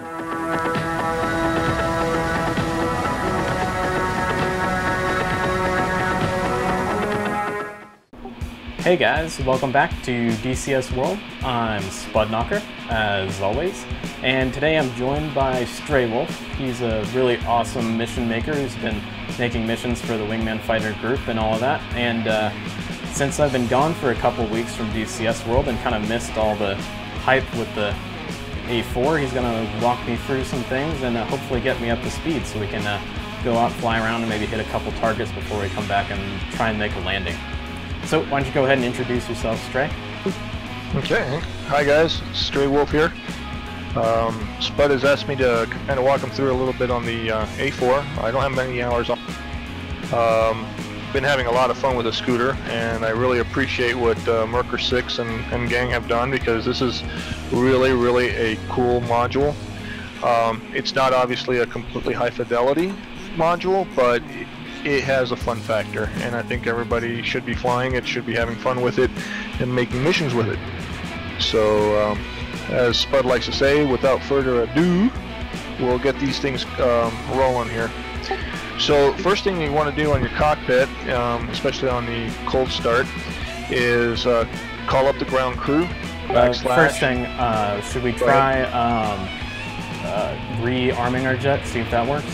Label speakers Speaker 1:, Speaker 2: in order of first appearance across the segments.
Speaker 1: Hey guys, welcome back to DCS World. I'm Spudknocker, as always, and today I'm joined by Stray Wolf. He's a really awesome mission maker who's been making missions for the WingmanFinder group and all of that, and since I've been gone for a couple weeks from DCS World and kind of missed all the hype with the A4, he's going to walk me through some things and hopefully get me up to speed so we can go out, fly around, and maybe hit a couple targets before we come back and try and make a landing. So why don't you go ahead and introduce yourself, Stray?
Speaker 2: Okay. Hi guys, Stray Wolf here. Spud has asked me to kind of walk him through a little bit on the A4. I don't have many hours on. Been having a lot of fun with the scooter, and I really appreciate what Merker6 and gang have done, because this is really a cool module. It's not obviously a completely high fidelity module, but it has a fun factor, and I think everybody should be flying it, should be having fun with it, and making missions with it. So, as Spud likes to say, without further ado, we'll get these things rolling here. So, first thing you want to do on your cockpit, especially on the cold start, is call up the ground crew.
Speaker 1: First thing, should we try rearming our jet, see if that works?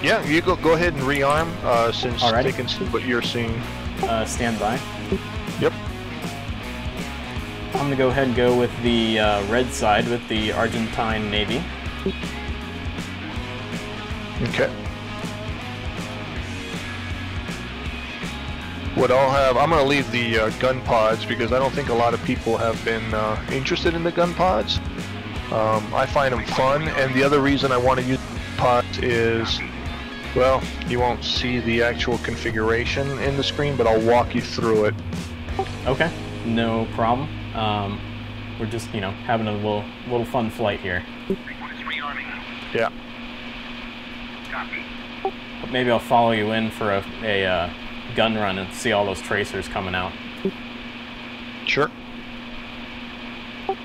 Speaker 2: Yeah, you go ahead and rearm, since
Speaker 1: Alrighty.
Speaker 2: they can see what you're seeing.
Speaker 1: Stand by.
Speaker 2: Yep.
Speaker 1: I'm going to go ahead and go with the red side with the Argentine Navy.
Speaker 2: Okay. What I'll have, I'm going to leave the gun pods, because I don't think a lot of people have been interested in the gun pods. I find them fun, and the other reason I want to use pods is, well, you won't see the actual configuration in the screen, but I'll walk you through it.
Speaker 1: Okay, no problem. We're just, you know, having a little fun flight here.
Speaker 2: Yeah.
Speaker 1: Maybe I'll follow you in for a gun run and see all those tracers coming out.
Speaker 2: Sure.
Speaker 1: I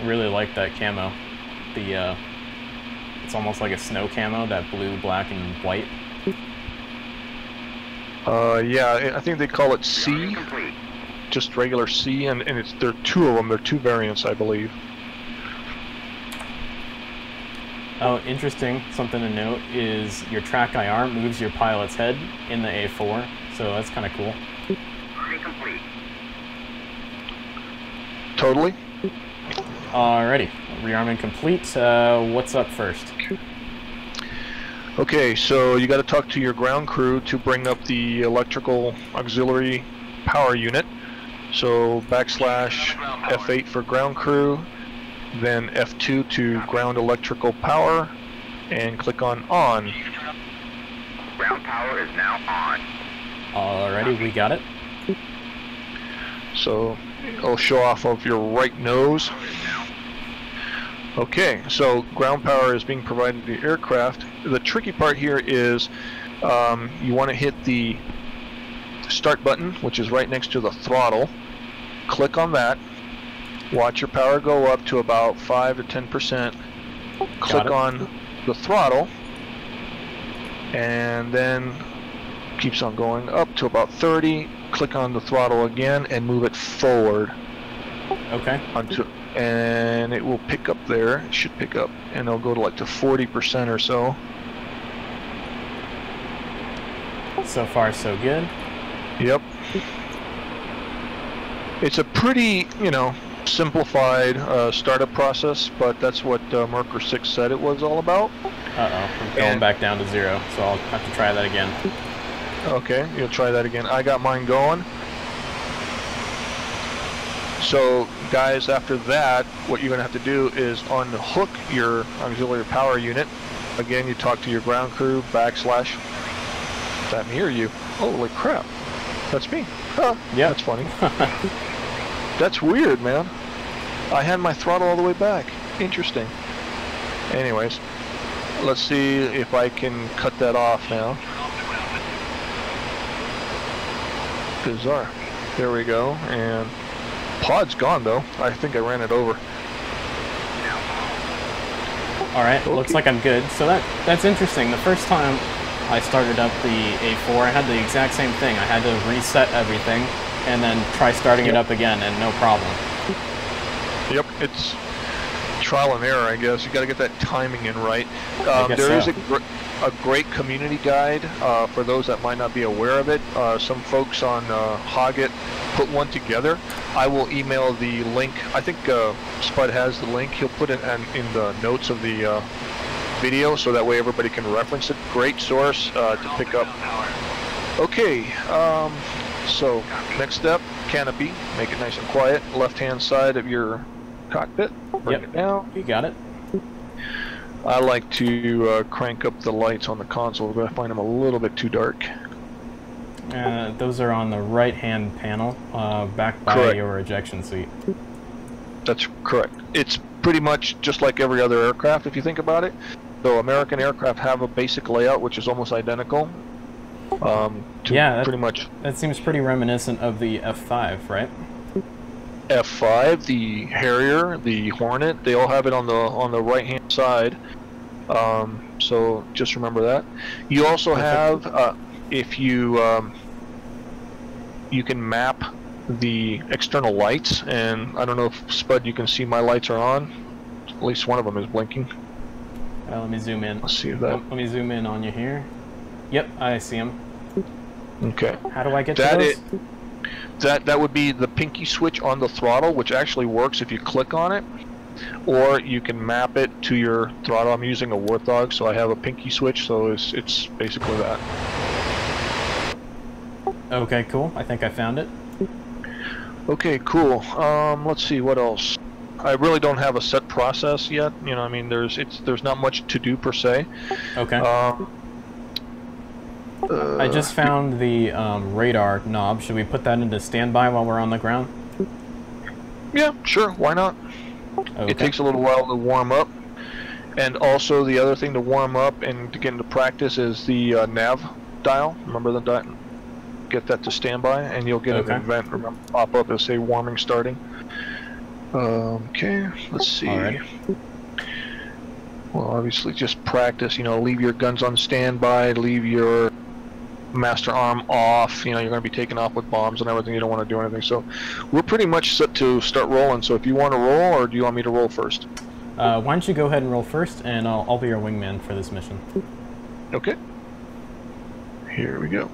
Speaker 1: really like that camo. It's almost like a snow camo, that blue, black, and white.
Speaker 2: Yeah, I think they call it C, just regular C, and there are two of them. There are two variants, I believe.
Speaker 1: Oh, interesting. Something to note is your track IR moves your pilot's head in the A4, so that's kind of cool.
Speaker 2: Totally.
Speaker 1: Alrighty, rearming complete. What's up first?
Speaker 2: Okay, so you got to talk to your ground crew to bring up the electrical auxiliary power unit. So backslash F8 for ground crew, then F2 to ground electrical power, and click on on.
Speaker 3: Ground power is now on.
Speaker 1: Alrighty, we got it.
Speaker 2: So it'll show off of your right nose. Okay, so ground power is being provided to the aircraft. The tricky part here is you want to hit the start button, which is right next to the throttle. Click on that. Watch your power go up to about 5 to 10%. Click on the throttle, and then keeps on going up to about 30. Click on the throttle again and move it forward.
Speaker 1: Okay.
Speaker 2: And it will pick up there. It should pick up, and it'll go to like to 40% or so.
Speaker 1: So far, so good.
Speaker 2: Yep. It's a pretty, you know, simplified startup process, but that's what Merker6 said it was all about.
Speaker 1: Uh-oh, I'm going back down to 0, so I'll have to try that again.
Speaker 2: Okay, you'll try that again. I got mine going. So, guys, after that, what you're going to have to do is unhook your auxiliary power unit. Again, you talk to your ground crew, backslash. I hear you. Holy crap. That's me. Huh.
Speaker 1: Yeah.
Speaker 2: That's funny. That's weird, man. I had my throttle all the way back. Interesting. Anyways, let's see if I can cut that off now. Bizarre. There we go. And pod's gone though. I think I ran it over.
Speaker 1: All right,
Speaker 2: Okay.
Speaker 1: looks like I'm good. So that's interesting. The first time I started up the A4, I had the exact same thing. I had to reset everything and then try starting it up again, and no problem.
Speaker 2: Yep, it's trial and error, I guess. You got to get that timing in right.
Speaker 1: guess
Speaker 2: There is
Speaker 1: so.
Speaker 2: a great community guide for those that might not be aware of it. Some folks on Hoggit put one together. I will email the link. I think Spud has the link. He'll put it in the notes of the video, so that way everybody can reference it. Great source to pick up. Okay, so next step, Canopy. Make it nice and quiet. Left-hand side of your cockpit. Bring it down.
Speaker 1: You got it.
Speaker 2: I like to crank up the lights on the console, but I find them a little bit too dark.
Speaker 1: Those are on the right-hand panel, back by
Speaker 2: Correct.
Speaker 1: your ejection seat.
Speaker 2: That's correct. It's pretty much just like every other aircraft, if you think about it. So American aircraft have a basic layout, which is almost identical.
Speaker 1: Yeah,
Speaker 2: pretty much.
Speaker 1: That seems pretty reminiscent of the F5, right?
Speaker 2: F5, the Harrier, the Hornet, they all have it on the right-hand side. So just remember that. You also have, if you you can map the external lights, and I don't know if Spud, you can see my lights are on. At least one of them is blinking.
Speaker 1: Let me zoom in.
Speaker 2: Let's see if that.
Speaker 1: Let me zoom in on you here. Yep, I see them.
Speaker 2: Okay.
Speaker 1: How do I get to those?
Speaker 2: That would be the pinky switch on the throttle, which actually works if you click on it, or you can map it to your throttle. I'm using a Warthog, so I have a pinky switch, so it's basically that.
Speaker 1: Okay, cool. I think I found it.
Speaker 2: Okay, cool. Let's see what else. I really don't have a set process yet. You know, I mean, there's not much to do per se.
Speaker 1: Okay. I just found the radar knob. Should we put that into standby while we're on the ground?
Speaker 2: Yeah, sure. Why not?
Speaker 1: Okay.
Speaker 2: It takes a little while to warm up. And also, the other thing to warm up and to get into practice is the nav dial. Remember the dial? Get that to standby, and you'll get an event pop up and say warming starting. Okay, let's see.
Speaker 1: Alright.
Speaker 2: Well, obviously, just practice. You know, leave your guns on standby. Leave your master arm off. You know, you're going to be taking off with bombs and everything. You don't want to do anything. So, we're pretty much set to start rolling. So, if you want to roll, or do you want me to roll first?
Speaker 1: Why don't you go ahead and roll first, and I'll be your wingman for this mission.
Speaker 2: Okay. Here we go.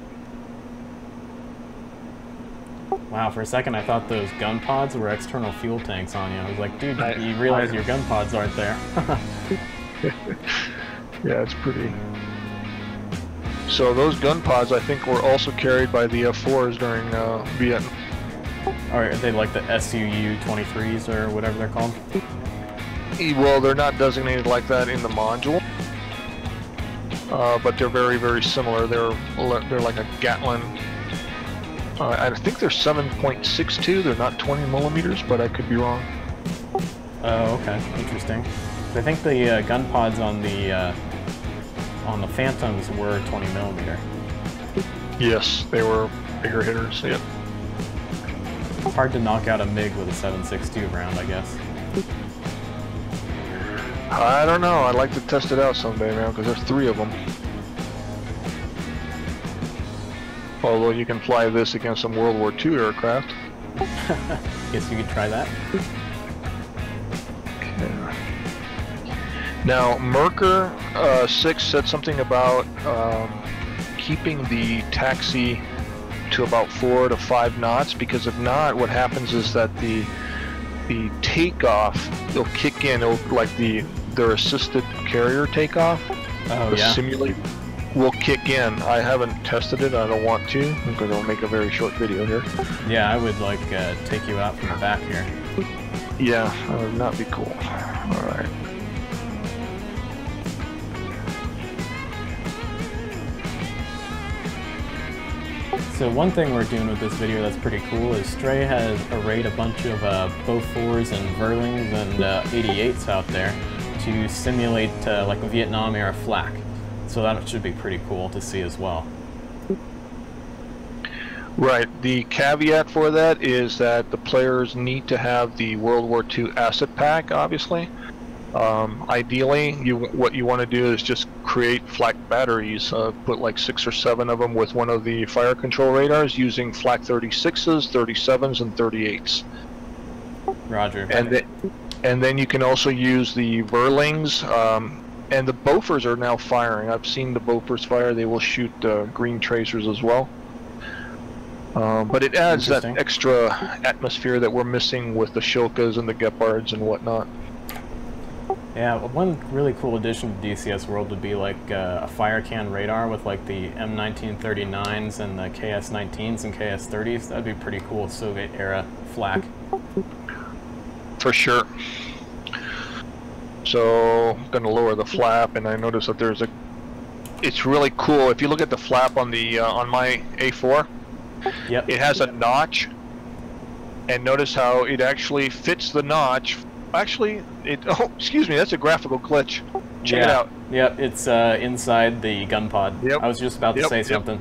Speaker 1: Wow, for a second I thought those gun pods were external fuel tanks on you. I was like, dude, you realize your gun pods aren't there.
Speaker 2: Yeah, it's pretty. So those gun pods, I think, were also carried by the F4s during Vietnam.
Speaker 1: Or are they like the SUU-23s or whatever they're called?
Speaker 2: Well, they're not designated like that in the module, but they're very, very similar. They're like a Gatlin. I think they're 7.62. They're not 20 millimeters, but I could be wrong.
Speaker 1: Oh, okay, interesting. I think the gun pods on the Phantoms were 20 millimeter.
Speaker 2: Yes, they were bigger hitters. Yep.
Speaker 1: Hard to knock out a MiG with a 7.62 round, I guess.
Speaker 2: I don't know. I'd like to test it out someday, man, because there's 3 of them. Although you can fly this against some World War II aircraft.
Speaker 1: Guess you could try that.
Speaker 2: Okay. Now, Merker 6 said something about keeping the taxi to about 4 to 5 knots, because if not, what happens is that the takeoff will kick in, like their assisted carrier takeoff.
Speaker 1: Oh,
Speaker 2: the
Speaker 1: yeah.
Speaker 2: simulate will kick in. I haven't tested it. I don't want to, because I'll make a very short video here.
Speaker 1: Yeah, I would like take you out from the back here.
Speaker 2: Yeah, that would not be cool. All right.
Speaker 1: So one thing we're doing with this video that's pretty cool is Stray has arrayed a bunch of Beauforts and Verlings and 88s out there to simulate like a Vietnam era flak. So that should be pretty cool to see as well.
Speaker 2: Right. The caveat for that is that the players need to have the World War II asset pack, obviously. Ideally, what you want to do is just create flak batteries. Put like 6 or 7 of them with one of the fire control radars using flak 36s, 37s, and 38s.
Speaker 1: Roger.
Speaker 2: And then you can also use the Verlings, and the Bofors are now firing. I've seen the Bofors fire. They will shoot green tracers as well. But it adds that extra atmosphere that we're missing with the Shilkas and the Gepards and whatnot.
Speaker 1: Yeah, one really cool addition to DCS World would be like a fire can radar with like the M1939s and the KS-19s and KS-30s. That'd be pretty cool, Soviet era flak.
Speaker 2: For sure. So I'm going to lower the flap, and I notice that there's a. It's really cool. If you look at the flap on the on my A4,
Speaker 1: yep,
Speaker 2: it has a notch, and notice how it actually fits the notch. Actually, it. Oh, excuse me. That's a graphical glitch. Check it out.
Speaker 1: Yep, it's inside the gun pod.
Speaker 2: Yep.
Speaker 1: I was just about to say something.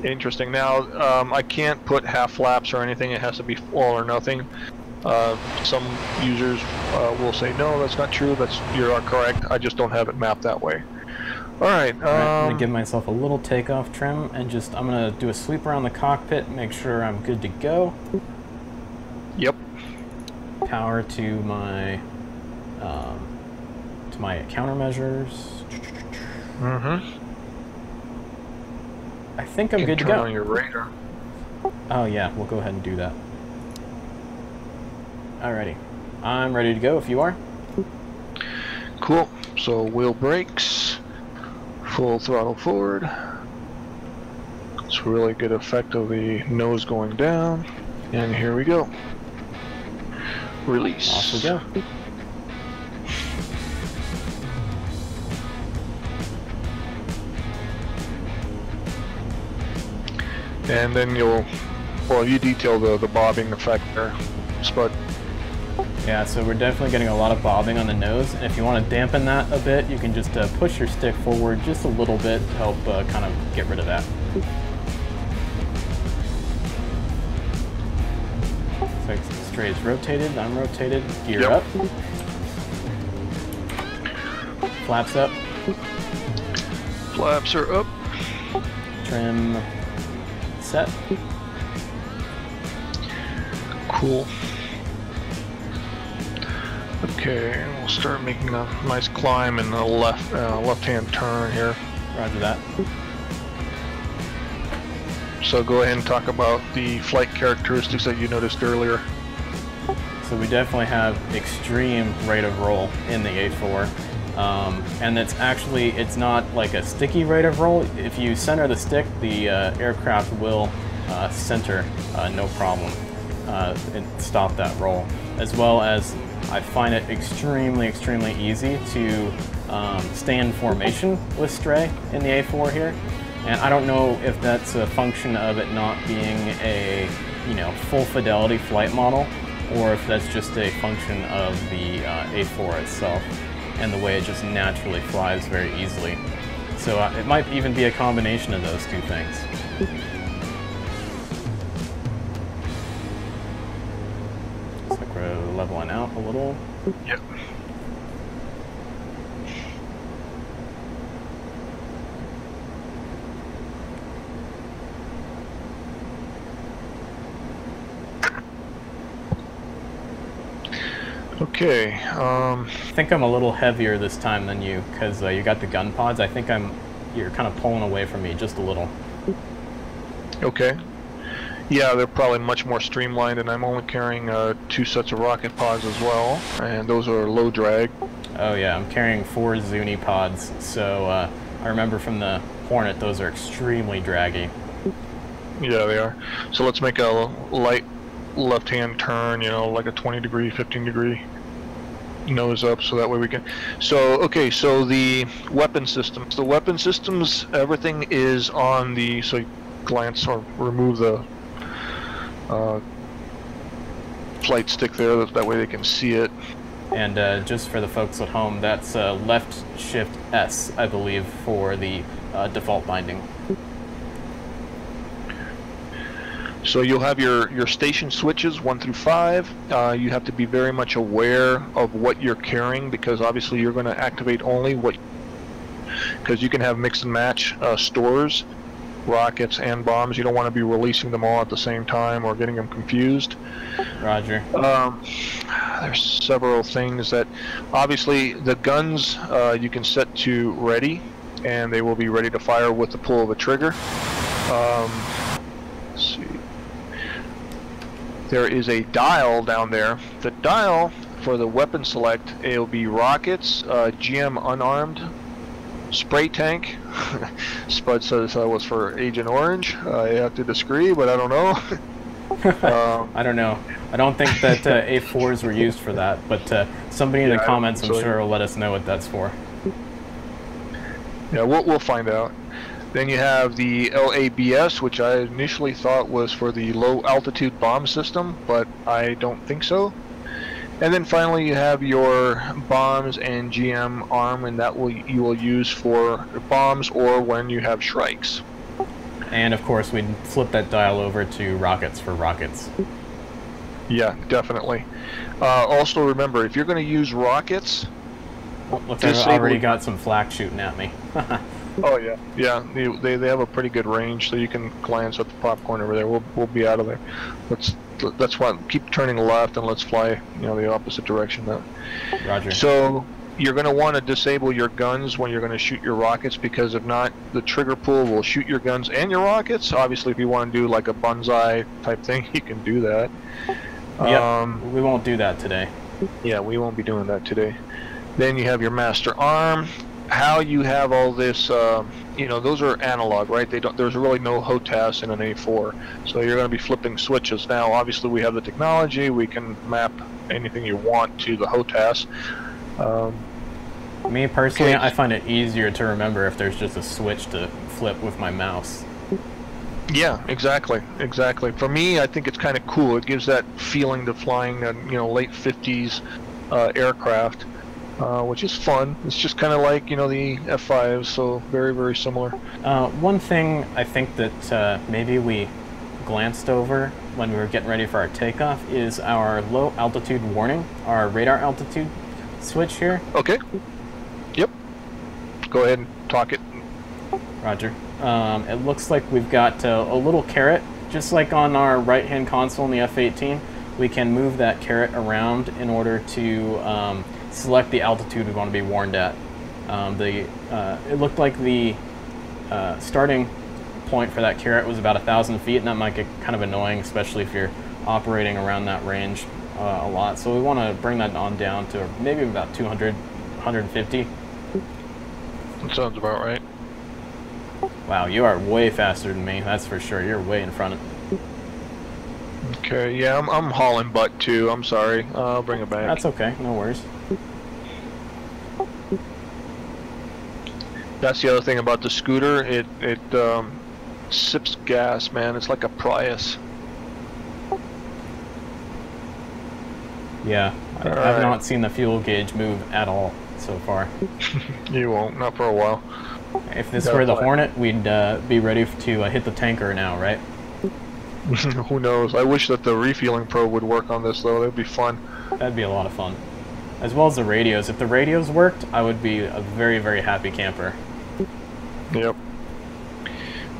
Speaker 2: Interesting. Now, I can't put half flaps or anything. It has to be all or nothing. Some users will say, no, that's not true. You are correct. I just don't have it mapped that way. All right.
Speaker 1: I'm going to give myself a little takeoff trim, and I'm going to do a sweep around the cockpit, make sure I'm good to go.
Speaker 2: Yep.
Speaker 1: Power to my countermeasures.
Speaker 2: Mm-hmm.
Speaker 1: I think I'm good to
Speaker 2: turn
Speaker 1: go.
Speaker 2: On your radar.
Speaker 1: Oh yeah, we'll go ahead and do that. Alrighty, I'm ready to go if you are.
Speaker 2: Cool. So wheel brakes, full throttle forward. It's a really good effect of the nose going down, and here we go. Release.
Speaker 1: Off we go.
Speaker 2: And then you detail the bobbing effect there, Spud.
Speaker 1: Yeah, so we're definitely getting a lot of bobbing on the nose, and if you want to dampen that a bit, you can just push your stick forward just a little bit to help kind of get rid of that. So straight is rotated, I'm rotated, gear up. Flaps up.
Speaker 2: Flaps are up.
Speaker 1: Trim set.
Speaker 2: Cool. Okay, we'll start making a nice climb in the left-hand turn here.
Speaker 1: Roger that.
Speaker 2: So go ahead and talk about the flight characteristics that you noticed earlier.
Speaker 1: So we definitely have extreme rate of roll in the A4. And it's not like a sticky rate of roll. If you center the stick, the aircraft will center no problem and stop that roll. As well as I find it extremely easy to stay in formation with Stray in the A4 here. And I don't know if that's a function of it not being a full fidelity flight model, or if that's just a function of the A4 itself and the way it just naturally flies very easily. So it might even be a combination of those two things. Looks like we're leveling out a little.
Speaker 2: Yep. Okay.
Speaker 1: I think I'm a little heavier this time than you, because you got the gun pods. I think you're kind of pulling away from me just a little.
Speaker 2: Okay. Yeah, they're probably much more streamlined, and I'm only carrying 2 sets of rocket pods as well, and those are low drag.
Speaker 1: Oh yeah, I'm carrying 4 Zuni pods, so I remember from the Hornet those are extremely draggy.
Speaker 2: Yeah, they are. So let's make a light left-hand turn, like a 20-degree, 15-degree nose up, so that way we can. So okay, so the weapon systems. The weapon systems, everything is on the. So you glance or remove the flight stick there. That way they can see it.
Speaker 1: And just for the folks at home, that's left shift S, I believe, for the default binding.
Speaker 2: So you'll have your station switches 1 through 5. You have to be very much aware of what you're carrying, because obviously you're going to activate only what, because you can have mix and match stores, rockets and bombs. You don't want to be releasing them all at the same time or getting them confused.
Speaker 1: Roger.
Speaker 2: There's several things that, obviously the guns you can set to ready, and they will be ready to fire with the pull of a trigger. Let's see. There is a dial down there. The dial for the weapon select, it'll be rockets, GM unarmed, spray tank. Spud says that was for Agent Orange. I have to disagree, but I don't know.
Speaker 1: I don't know. I don't think that A4s were used for that, but somebody in the comments, I'm sure, will let us know what that's for.
Speaker 2: Yeah, we'll find out. Then you have the LABS, which I initially thought was for the low altitude bomb system, but I don't think so. And then finally you have your bombs and GM arm, and that you will use for bombs or when you have strikes.
Speaker 1: And of course we'd flip that dial over to rockets for rockets.
Speaker 2: Yeah, definitely. Also remember, if you're going to use rockets,
Speaker 1: looks like I've already got some flak shooting at me.
Speaker 2: Oh yeah, yeah. They have a pretty good range, so you can glance at the popcorn over there. We'll be out of there. That's why keep turning left and let's fly, the opposite direction now.
Speaker 1: Roger.
Speaker 2: So you're going to want to disable your guns when you're going to shoot your rockets, because if not, the trigger pull will shoot your guns and your rockets. Obviously, if you want to do like a bonsai type thing, you can do that.
Speaker 1: Yeah, we won't do that today.
Speaker 2: Yeah, we won't be doing that today. Then you have your master arm. How you have all this, those are analog, right? There's really no HOTAS in an A4, so you're going to be flipping switches. Now, obviously, we have the technology. We can map anything you want to the HOTAS.
Speaker 1: Me personally, I find it easier to remember if there's just a switch to flip with my mouse.
Speaker 2: Yeah, exactly. For me, I think it's kind of cool. It gives that feeling to flying a late 50s aircraft. Which is fun. It's just kind of like, the F5s, so very, very similar.
Speaker 1: One thing I think that maybe we glanced over when we were getting ready for our takeoff is our low altitude warning, our radar altitude switch here.
Speaker 2: Okay. Yep. Go ahead and talk it.
Speaker 1: Roger. It looks like we've got a little caret, just like on our right-hand console in the F-18. We can move that caret around in order to select the altitude we want to be warned at. It looked like the starting point for that caret was about 1,000 feet, and that might get kind of annoying, especially if you're operating around that range a lot. So we want to bring that on down to maybe about 200, 150.
Speaker 2: That sounds about right.
Speaker 1: Wow, you are way faster than me, that's for sure. You're way in front of me.
Speaker 2: Okay, yeah, I'm hauling butt too. I'm sorry. I'll bring it back.
Speaker 1: That's okay, no worries.
Speaker 2: That's the other thing about the scooter. It sips gas, man. It's like a Prius.
Speaker 1: Yeah, I've not seen the fuel gauge move at all so far.
Speaker 2: You won't, not for a while.
Speaker 1: If this were the Hornet, we'd be ready to hit the tanker now, right?
Speaker 2: Who knows? I wish that the refueling probe would work on this, though. That'd be fun.
Speaker 1: That'd be a lot of fun. As well as the radios. If the radios worked, I would be a very, very happy camper.
Speaker 2: Yep.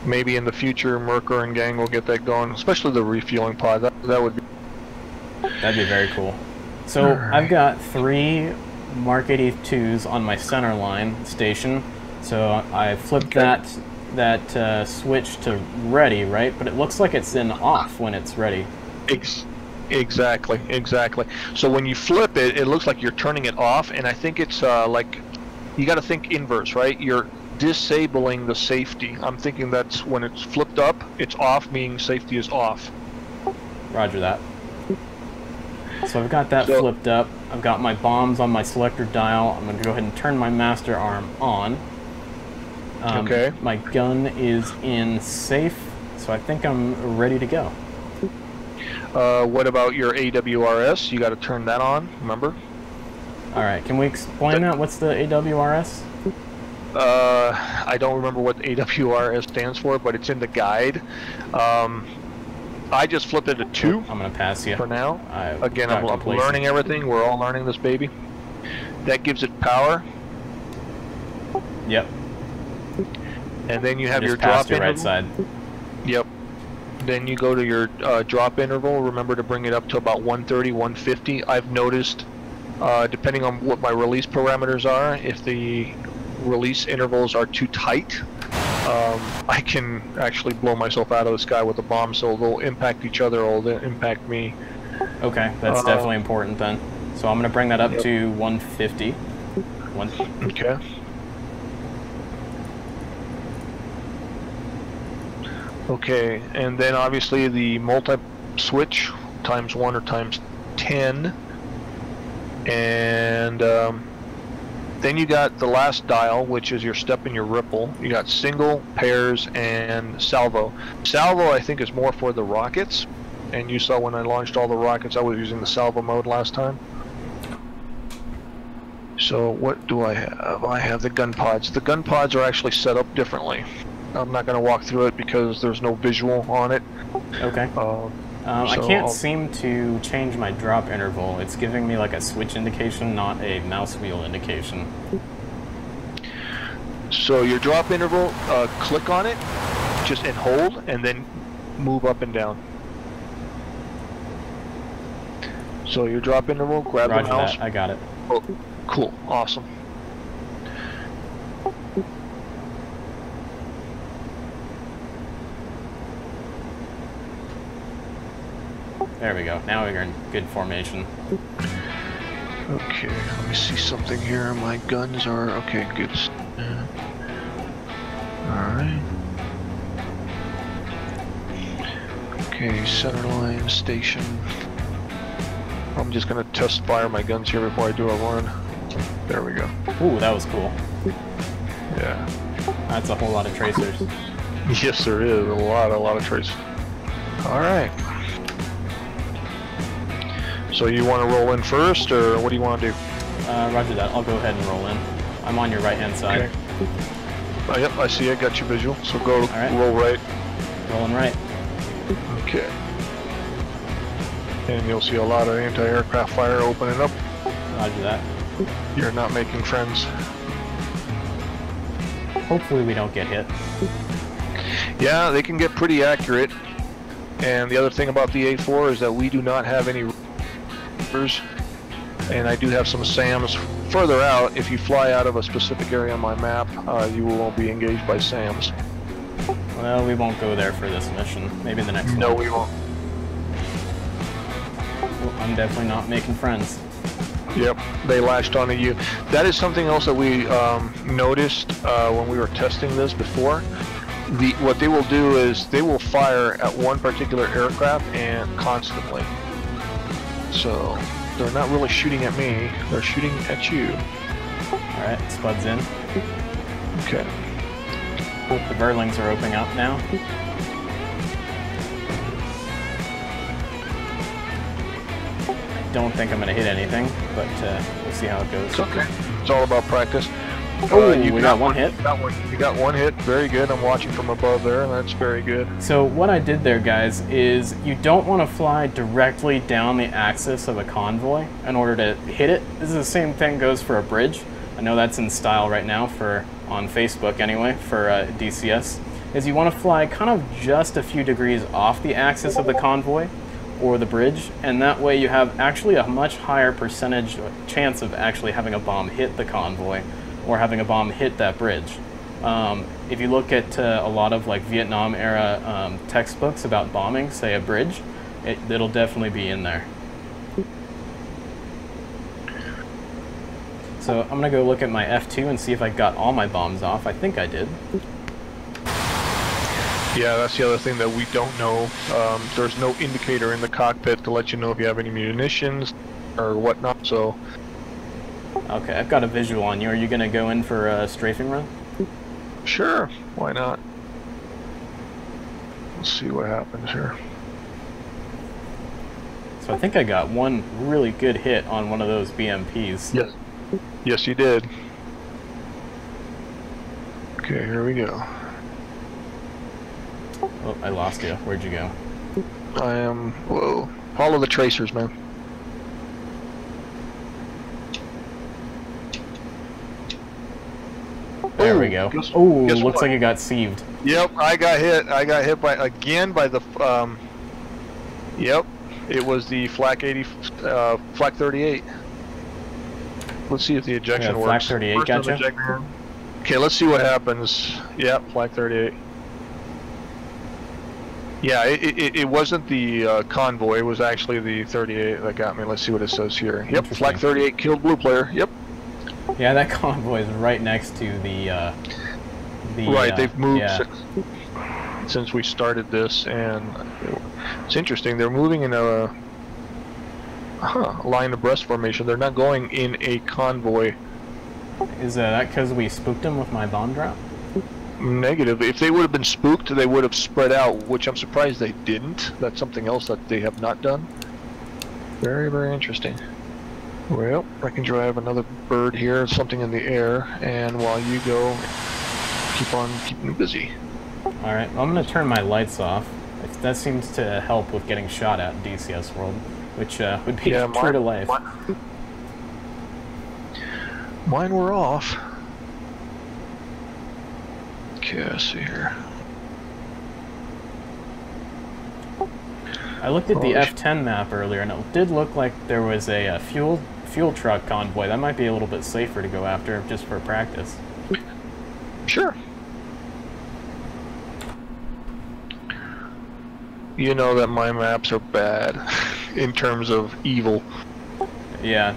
Speaker 2: Maybe in the future, Merker and gang will get that going, especially the refueling pod. That would be...
Speaker 1: That'd be very cool. So I've got 3 Mark 82s on my center line station. So I flipped that switch to ready, right? But it looks like it's in off when it's ready.
Speaker 2: Exactly. So when you flip it, it looks like you're turning it off, and I think it's like, you got to think inverse, right? You're disabling the safety. I'm thinking that's when it's flipped up, it's off, meaning safety is off.
Speaker 1: Roger that. So I've got that flipped up. I've got my bombs on my selector dial. I'm going to go ahead and turn my master arm on.
Speaker 2: Okay.
Speaker 1: My gun is in safe, so I think I'm ready to go.
Speaker 2: What about your AWRS? You got to turn that on, remember?
Speaker 1: Alright, can we explain that? What's the AWRS?
Speaker 2: I don't remember what AWRS stands for, but it's in the guide. I just flipped it to 2
Speaker 1: I'm gonna pass you.
Speaker 2: for now. Again,
Speaker 1: got
Speaker 2: I'm
Speaker 1: complacent.
Speaker 2: learning everything. We're all learning this baby. That gives it power.
Speaker 1: Yep.
Speaker 2: And then you have
Speaker 1: Just
Speaker 2: your
Speaker 1: passed
Speaker 2: drop
Speaker 1: your right
Speaker 2: interval.
Speaker 1: side.
Speaker 2: Yep. Then you go to your drop interval. Remember to bring it up to about 130, 150. I've noticed, depending on what my release parameters are, if the release intervals are too tight, I can actually blow myself out of the sky with a bomb, so they'll impact each other or they'll impact me.
Speaker 1: Okay, that's definitely important then. So I'm gonna bring that up
Speaker 2: Yep.
Speaker 1: to 150.
Speaker 2: Okay. Okay, and then obviously the multi-switch times 1 or times 10. And then you got the last dial, which is your step and your ripple. You got single, pairs, and salvo. Salvo, I think, is more for the rockets. And you saw when I launched all the rockets, I was using the salvo mode last time. So what do I have? I have the gun pods. The gun pods are actually set up differently. I'm not going to walk through it because there's no visual on it.
Speaker 1: Okay. I
Speaker 2: so
Speaker 1: can't seem to change my drop interval. It's giving me like a switch indication, not a mouse wheel indication.
Speaker 2: So your drop interval, click on it, just and hold, and then move up and down. So your drop interval, grab
Speaker 1: Roger
Speaker 2: the mouse.
Speaker 1: that, I got it.
Speaker 2: Oh, cool, awesome.
Speaker 1: There we go. Now we're in good formation.
Speaker 2: Okay, let me see something here. My guns are okay. Good. All right. Okay, center line station. I'm just gonna test fire my guns here before I do a run. There we go.
Speaker 1: Ooh, that was cool.
Speaker 2: Yeah.
Speaker 1: That's a whole lot of tracers.
Speaker 2: Yes, there is a lot of tracers. All right. So you want to roll in first, or what do you want to do?
Speaker 1: Roger that. I'll go ahead and roll in. I'm on your right-hand side.
Speaker 2: Okay. Oh, yep, I see. I got your visual. So go
Speaker 1: right.
Speaker 2: roll right.
Speaker 1: Rolling right.
Speaker 2: Okay. And you'll see a lot of anti-aircraft fire opening up.
Speaker 1: Roger that.
Speaker 2: You're not making friends.
Speaker 1: Hopefully we don't get hit.
Speaker 2: Yeah, they can get pretty accurate. And the other thing about the A4 is that we do not have any rippers. And I do have some SAMs further out. If you fly out of a specific area on my map, you won't be engaged by SAMs.
Speaker 1: Well, we won't go there for this mission. Maybe the next one.
Speaker 2: No, we won't.
Speaker 1: Well, I'm definitely not making friends.
Speaker 2: Yep, they latched onto you. That is something else that we noticed when we were testing this before. What they will do is they will fire at one particular aircraft and constantly. So they're not really shooting at me, they're shooting at you.
Speaker 1: Alright, Spud's in.
Speaker 2: Okay.
Speaker 1: The Verlings are opening up now. I don't think I'm going to hit anything, but we'll see how it goes.
Speaker 2: It's okay. It's all about practice.
Speaker 1: Oh, we got one hit.
Speaker 2: You got one hit. Very good. I'm watching from above there, and that's very good.
Speaker 1: So what I did there, guys, is you don't want to fly directly down the axis of a convoy in order to hit it. This is the same thing goes for a bridge. I know that's in style right now on Facebook anyway for DCS. Is you want to fly kind of just a few degrees off the axis of the convoy or the bridge, and that way you have actually a much higher percentage chance of actually having a bomb hit the convoy or having a bomb hit that bridge. If you look at a lot of like Vietnam era textbooks about bombing, say a bridge, it'll definitely be in there. So I'm gonna go look at my F2 and see if I got all my bombs off. I think I did.
Speaker 2: Yeah, that's the other thing that we don't know. There's no indicator in the cockpit to let you know if you have any munitions or whatnot, so...
Speaker 1: Okay, I've got a visual on you. Are you gonna go in for a strafing run?
Speaker 2: Sure, why not? Let's see what happens here.
Speaker 1: So I think I got one really good hit on one of those BMPs.
Speaker 2: Yes. Yes, you did. Okay, here we go.
Speaker 1: Oh, I lost you. Where'd you go?
Speaker 2: I am. Whoa. Follow the tracers, man.
Speaker 1: There we go.
Speaker 2: Guess
Speaker 1: Oh, looks
Speaker 2: what?
Speaker 1: like it got sieved.
Speaker 2: Yep, I got hit. I got hit by the. Yep, it was the flak 38. Let's see if the ejection
Speaker 1: Yeah, flak
Speaker 2: works.
Speaker 1: 38
Speaker 2: First
Speaker 1: gotcha?
Speaker 2: time ejecting. Okay, let's see what happens. Yep, flak 38. Yeah, it wasn't the convoy. It was actually the 38 that got me. Let's see what it says here. Yep, flak 38 killed blue player. Yep.
Speaker 1: Yeah, that convoy is right next to the
Speaker 2: right, they've moved
Speaker 1: yeah.
Speaker 2: since we started this, and it's interesting. They're moving in a line abreast formation. They're not going in a convoy.
Speaker 1: Is that because we spooked them with my bomb drop?
Speaker 2: Negative. If they would have been spooked, they would have spread out, which I'm surprised they didn't. That's something else that they have not done. Very, very interesting. Well, I can drive another bird here, something in the air, and while you go, keep on keeping busy.
Speaker 1: Alright, I'm going to turn my lights off. That seems to help with getting shot at in DCS World, which would be true to life.
Speaker 2: Mine were off. Okay, let's see here.
Speaker 1: I looked at the F10 map earlier, and it did look like there was a fuel truck convoy. That might be a little bit safer to go after, just for practice.
Speaker 2: Sure. You know that my maps are bad in terms of evil.
Speaker 1: Yeah,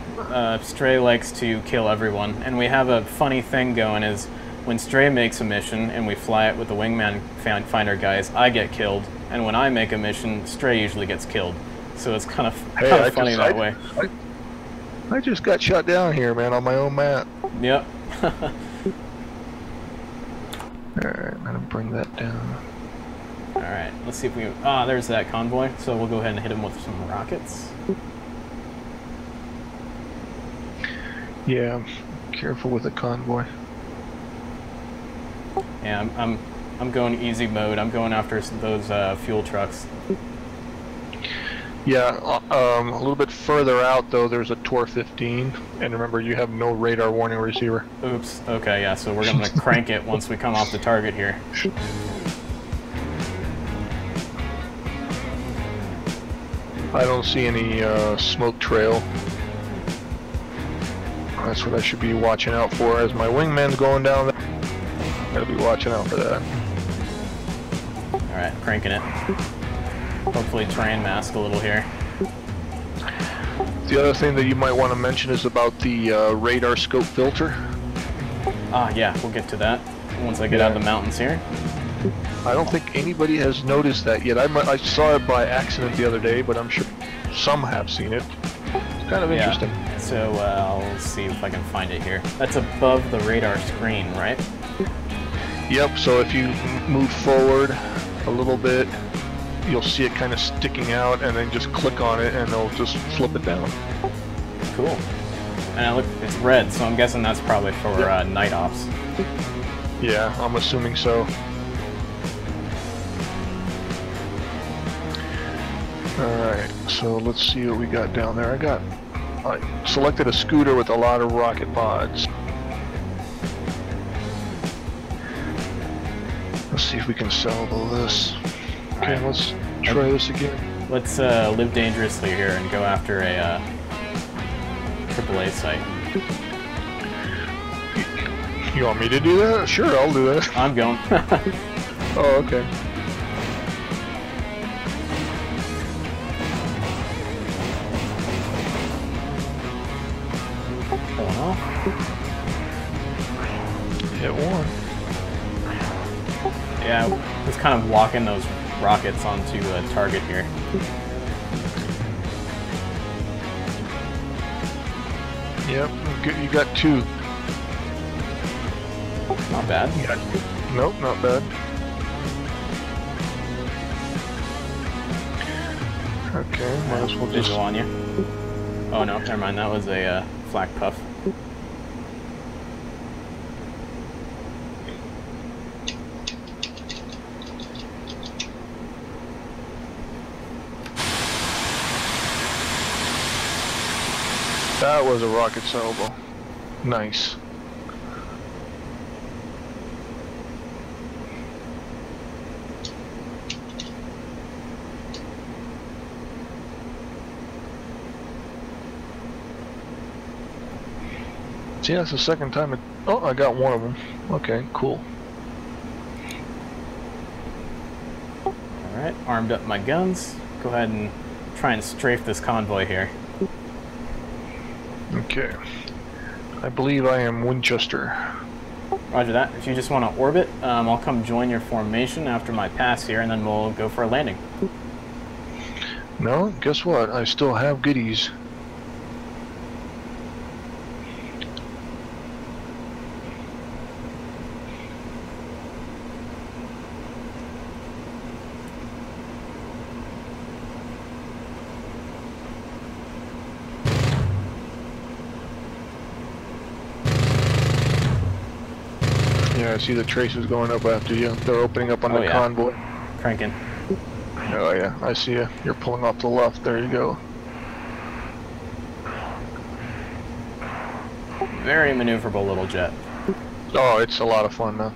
Speaker 1: Stray likes to kill everyone, and we have a funny thing going is when Stray makes a mission and we fly it with the WingmanFinder guys, I get killed, and when I make a mission, Stray usually gets killed. So it's kind of funny that way.
Speaker 2: I just got shot down here, man, on my own map.
Speaker 1: Yep.
Speaker 2: Alright, I'm gonna bring that down.
Speaker 1: Alright, let's see if we... Ah, there's that convoy, so we'll go ahead and hit him with some rockets.
Speaker 2: Yeah, careful with the convoy.
Speaker 1: Yeah, I'm going easy mode. I'm going after those fuel trucks.
Speaker 2: Yeah, a little bit further out though, there's a Tor 15, and remember you have no radar warning receiver.
Speaker 1: Oops. Okay, yeah. So we're gonna crank it once we come off the target here.
Speaker 2: I don't see any smoke trail. That's what I should be watching out for as my wingman's going down there. Gotta be watching out for that.
Speaker 1: Alright, cranking it. Hopefully terrain mask a little here.
Speaker 2: The other thing that you might want to mention is about the radar scope filter.
Speaker 1: Ah, yeah, we'll get to that once I get out of the mountains here.
Speaker 2: I don't think anybody has noticed that yet. I saw it by accident the other day, but I'm sure some have seen it. It's kind of interesting.
Speaker 1: So I'll see if I can find it here. That's above the radar screen, right?
Speaker 2: Yep, so if you move forward a little bit, you'll see it kind of sticking out, and then just click on it and it'll just flip it down.
Speaker 1: Cool. And look, it's red, so I'm guessing that's probably for night ops.
Speaker 2: Yeah, I'm assuming so. Alright, so let's see what we got down there. I selected a scooter with a lot of rocket pods. Let's see if we can salvo this. Okay, let's try this again.
Speaker 1: Let's live dangerously here and go after a AAA site.
Speaker 2: You want me to do that? Sure, I'll do that.
Speaker 1: I'm going.
Speaker 2: Oh, okay. Hit one.
Speaker 1: Yeah, just kind of walking those rockets onto a target here.
Speaker 2: Yep, you got two.
Speaker 1: Not bad.
Speaker 2: Nope, not bad. Okay, might as well just...
Speaker 1: Visual on you. Oh no, never mind, that was a flak puff.
Speaker 2: That was a rocket salvo. Nice. See, that's the second time it... Oh, I got one of them. Okay, cool.
Speaker 1: Alright, armed up my guns. Go ahead and try and strafe this convoy here.
Speaker 2: Okay. I believe I am Winchester.
Speaker 1: Roger that. If you just want to orbit, I'll come join your formation after my pass here, and then we'll go for a landing.
Speaker 2: No, guess what? I still have goodies. Yeah, I see the traces going up after you. They're opening up on the convoy.
Speaker 1: Cranking.
Speaker 2: Oh yeah, I see you. You're pulling off to the left. There you go.
Speaker 1: Very maneuverable little jet.
Speaker 2: Oh, it's a lot of fun now.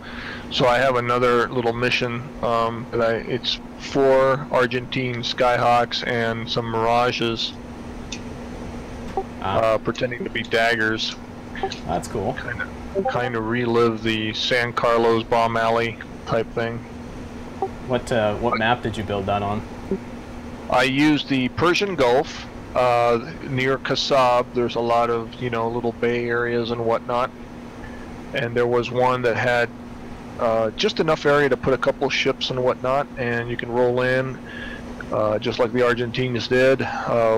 Speaker 2: So I have another little mission. It's 4 Argentine Skyhawks and some Mirages, pretending to be daggers.
Speaker 1: That's cool.
Speaker 2: Kind of relive the San Carlos bomb alley type thing.
Speaker 1: What map did you build that on?
Speaker 2: I used the Persian Gulf near Kasab. There's a lot of, you know, little bay areas and whatnot. And there was one that had just enough area to put a couple ships and whatnot, and you can roll in just like the Argentines did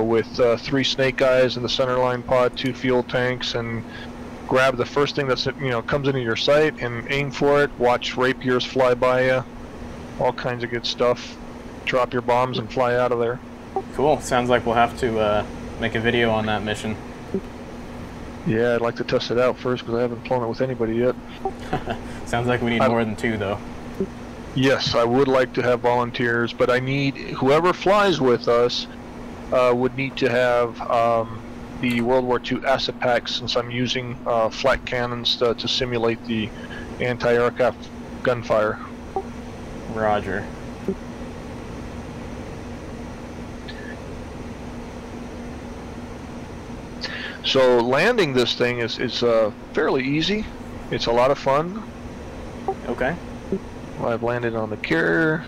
Speaker 2: with 3 Snake Eyes in the centerline pod, 2 fuel tanks, and grab the first thing that's, you know, comes into your sight and aim for it. Watch rapiers fly by you. All kinds of good stuff. Drop your bombs and fly out of there.
Speaker 1: Cool. Sounds like we'll have to make a video on that mission.
Speaker 2: Yeah, I'd like to test it out first because I haven't flown it with anybody yet.
Speaker 1: Sounds like we need more than 2 though.
Speaker 2: Yes, I would like to have volunteers, but I need whoever flies with us would need to have the World War II asset packs, since I'm using flat cannons to simulate the anti-aircraft gunfire.
Speaker 1: Roger.
Speaker 2: So landing this thing is fairly easy. It's a lot of fun.
Speaker 1: Okay.
Speaker 2: I've landed on the carrier.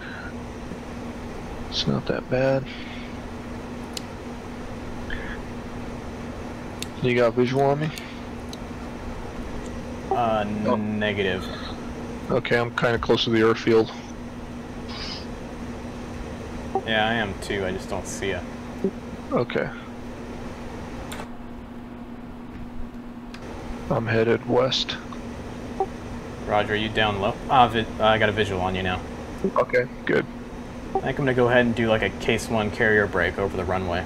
Speaker 2: It's not that bad. You got visual on me?
Speaker 1: Negative.
Speaker 2: Okay, I'm kind of close to the airfield.
Speaker 1: Yeah, I am too. I just don't see it.
Speaker 2: Okay. I'm headed west.
Speaker 1: Roger, are you down low? I got a visual on you now.
Speaker 2: Okay, good.
Speaker 1: I think I'm gonna go ahead and do like a case 1 carrier break over the runway.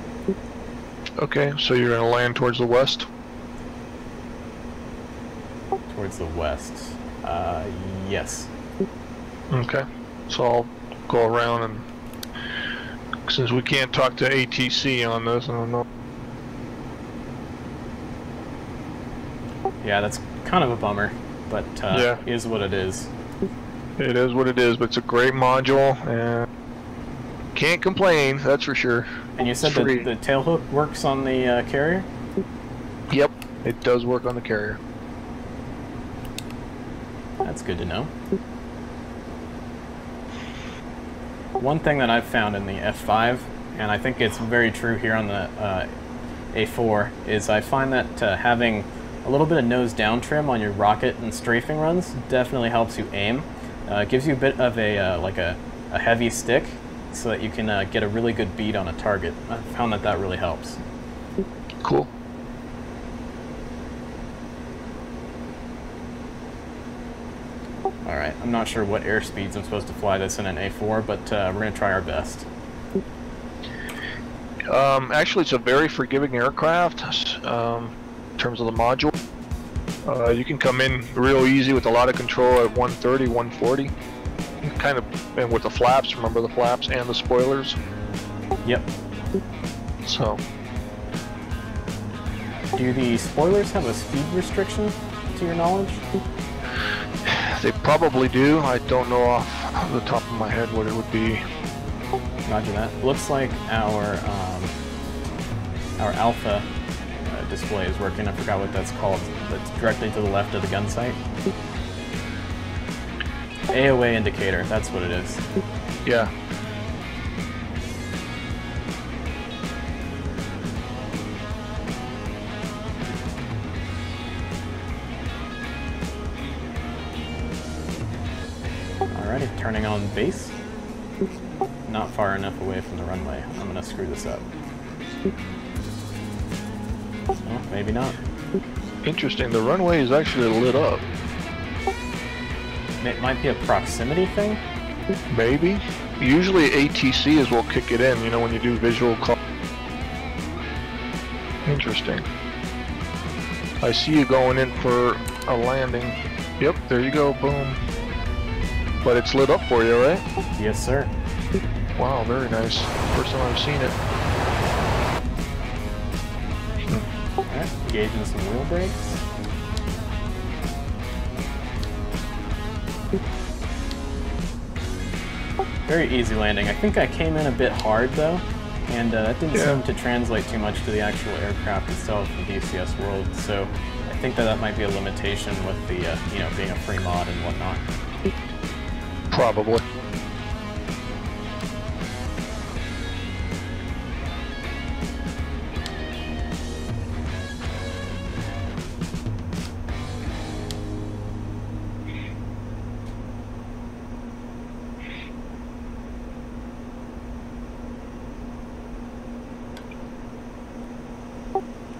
Speaker 2: Okay, so you're gonna land towards the west?
Speaker 1: Towards the west. Yes.
Speaker 2: Okay, so I'll go around, and since we can't talk to ATC on this, I don't know.
Speaker 1: Yeah, that's kind of a bummer, but
Speaker 2: yeah,
Speaker 1: is what it is.
Speaker 2: It is what it is, but it's a great module, and can't complain, that's for sure.
Speaker 1: And you said that the tailhook works on the carrier?
Speaker 2: Yep, it does work on the carrier.
Speaker 1: That's good to know. One thing that I've found in the F5, and I think it's very true here on the A4, is I find that having a little bit of nose down trim on your rocket and strafing runs definitely helps you aim. It gives you a bit of a heavy stick so that you can get a really good bead on a target. I found that really helps.
Speaker 2: Cool.
Speaker 1: Alright, I'm not sure what airspeeds I'm supposed to fly this in an A4, but we're going to try our best.
Speaker 2: Actually, it's a very forgiving aircraft in terms of the module. You can come in real easy with a lot of control at 130, 140. Kind of, and with the flaps, remember the flaps and the spoilers?
Speaker 1: Yep.
Speaker 2: So.
Speaker 1: Do Do the spoilers have a speed restriction, to your knowledge?
Speaker 2: They probably do. I don't know off the top of my head what it would be.
Speaker 1: Roger that. Looks like our alpha display is working. I forgot what that's called. That's directly to the left of the gun sight. AOA indicator, that's what it is.
Speaker 2: Yeah.
Speaker 1: Alrighty, turning on base. Not far enough away from the runway. I'm gonna screw this up. Oh, maybe not.
Speaker 2: Interesting, the runway is actually lit up.
Speaker 1: It might be a proximity thing?
Speaker 2: Maybe. Usually ATC will kick it in, you know, when you do visual call. Interesting. I see you going in for a landing. Yep, there you go, boom. But it's lit up for you, right?
Speaker 1: Yes, sir.
Speaker 2: Wow, very nice. First time I've seen it.
Speaker 1: Alright, engaging some wheel brakes. Very easy landing. I think I came in a bit hard though, and that didn't seem to translate too much to the actual aircraft itself in DCS world. So I think that might be a limitation with the you know, being a free mod and whatnot.
Speaker 2: Probably.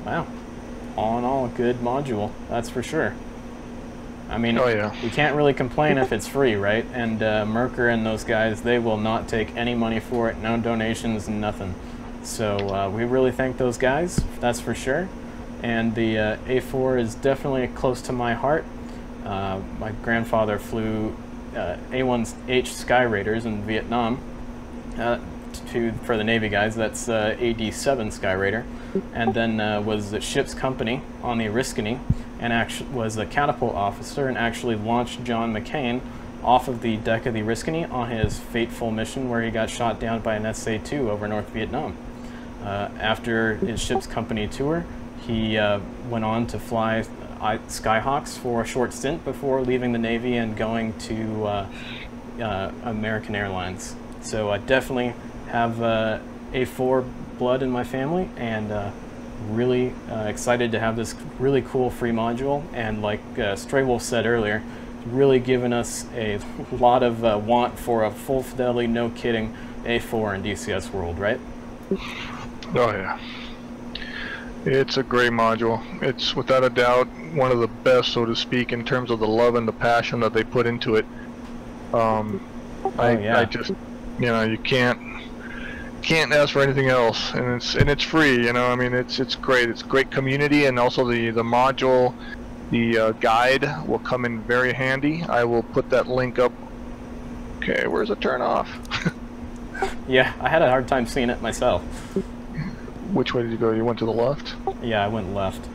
Speaker 1: Wow. All in all, a good module, that's for sure. I mean, we can't really complain if it's free, right? And Merker and those guys, they will not take any money for it, no donations, nothing. So we really thank those guys, that's for sure. And the A4 is definitely close to my heart. My grandfather flew A-1H Sky Raiders in Vietnam. For the Navy guys, that's AD-7 Sky Raider, and then was at ship's company on the Oriskany, and actually was a catapult officer and actually launched John McCain off of the deck of the Oriskany on his fateful mission where he got shot down by an SA-2 over North Vietnam. After his ship's company tour, he went on to fly Skyhawks for a short stint before leaving the Navy and going to American Airlines. So I definitely have A4 blood in my family, and really excited to have this really cool free module. And like Stray Wolf said earlier, really given us a lot of want for a full fidelity, no kidding A4 in DCS world, right?
Speaker 2: Oh yeah. It's a great module. It's without a doubt one of the best, so to speak, in terms of the love and the passion that they put into it. I just, you know, you can't ask for anything else, and it's free. You know, I mean, it's great. It's great community, and also the module, the guide will come in very handy. I will put that link up. Okay, where's the turn off?
Speaker 1: Yeah, I had a hard time seeing it myself.
Speaker 2: Which way did you go? You went to the left?
Speaker 1: Yeah, I went left.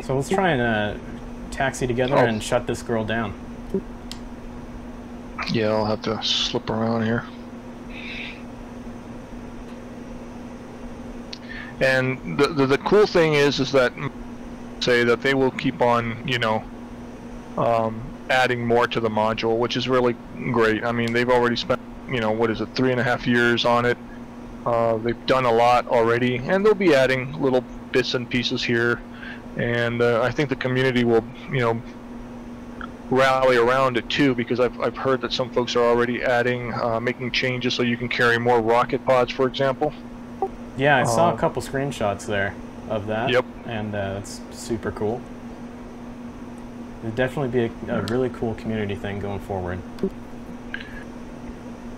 Speaker 1: So let's try and taxi together and shut this girl down.
Speaker 2: Yeah, I'll have to slip around here. And the cool thing is that say that they will keep on, you know, adding more to the module, which is really great. I mean, they've already spent, you know, what is it, 3.5 years on it. They've done a lot already, and they'll be adding little bits and pieces here. And I think the community will, you know, rally around it too, because I've heard that some folks are already adding, making changes so you can carry more rocket pods, for example.
Speaker 1: Yeah, I saw a couple screenshots there of that.
Speaker 2: Yep.
Speaker 1: And it's super cool. It'd definitely be a really cool community thing going forward.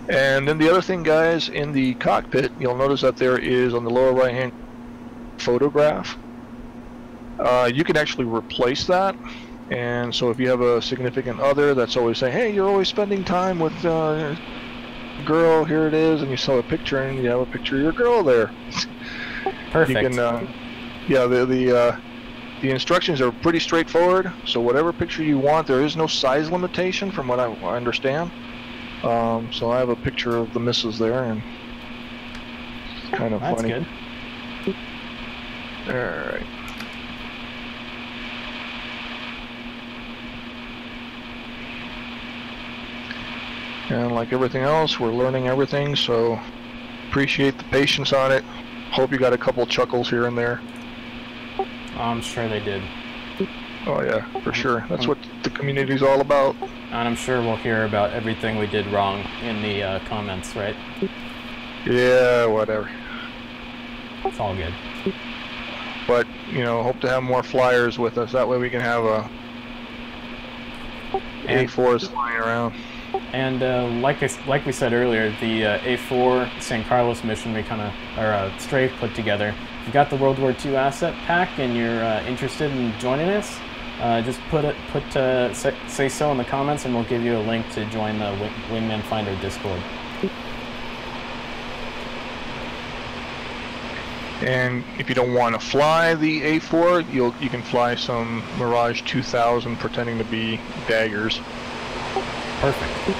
Speaker 2: And then the other thing, guys, in the cockpit, you'll notice that there is on the lower right hand photograph. You can actually replace that. And so if you have a significant other that's always saying, hey, you're always spending time with girl, here it is, and you saw a picture and you have a picture of your girl there.
Speaker 1: Perfect.
Speaker 2: You can Yeah, the instructions are pretty straightforward. So whatever picture you want, there is no size limitation from what I understand. So I have a picture of the missiles there, and it's kind of funny.
Speaker 1: That's good.
Speaker 2: All right. And like everything else, we're learning everything, so appreciate the patience on it. Hope you got a couple chuckles here and there.
Speaker 1: I'm sure they did.
Speaker 2: Oh yeah, for sure. That's what the community's all about.
Speaker 1: And I'm sure we'll hear about everything we did wrong in the comments, right?
Speaker 2: Yeah, whatever.
Speaker 1: It's all good.
Speaker 2: But, you know, hope to have more flyers with us. That way we can have a A4s flying around.
Speaker 1: And like we said earlier, the A4 San Carlos mission we Stray put together. If you got the World War II asset pack and you're interested in joining us, just say so in the comments, and we'll give you a link to join the WingmanFinder Discord.
Speaker 2: And if you don't want to fly the A4, you can fly some Mirage 2000 pretending to be daggers.
Speaker 1: Perfect.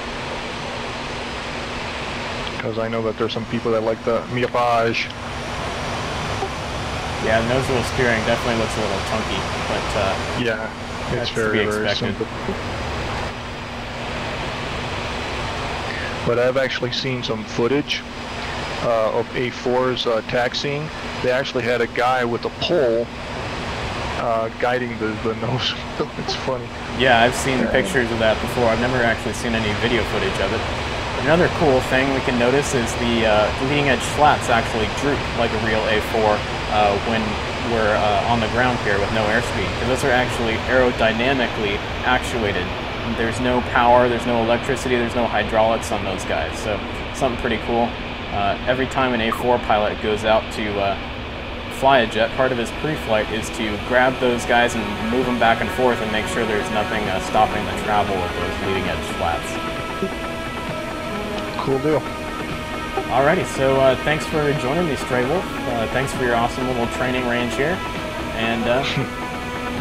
Speaker 2: Because I know that there's some people that like the Mirage.
Speaker 1: Yeah, the nose wheel steering definitely looks a little chunky, but
Speaker 2: yeah, it's
Speaker 1: very expected.
Speaker 2: simple. But I've actually seen some footage of A4s taxiing. They actually had a guy with a pole guiding the nose wheel. It's funny.
Speaker 1: Yeah, I've seen pictures of that before. I've never actually seen any video footage of it. Another cool thing we can notice is the leading edge slats actually droop like a real A4 when we're on the ground here with no airspeed, because those are actually aerodynamically actuated. There's no power, there's no electricity, there's no hydraulics on those guys, so something pretty cool. Every time an A4 pilot goes out to fly a jet, part of his pre-flight is to grab those guys and move them back and forth and make sure there's nothing stopping the travel of those leading edge slats.
Speaker 2: Cool deal.
Speaker 1: Alrighty, so thanks for joining me, Stray Wolf. Thanks for your awesome little training range here. And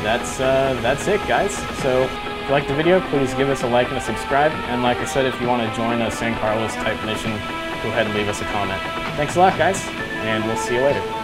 Speaker 1: that's it, guys. So if you liked the video, please give us a like and a subscribe. And like I said, if you want to join a San Carlos type mission, go ahead and leave us a comment. Thanks a lot, guys, and we'll see you later.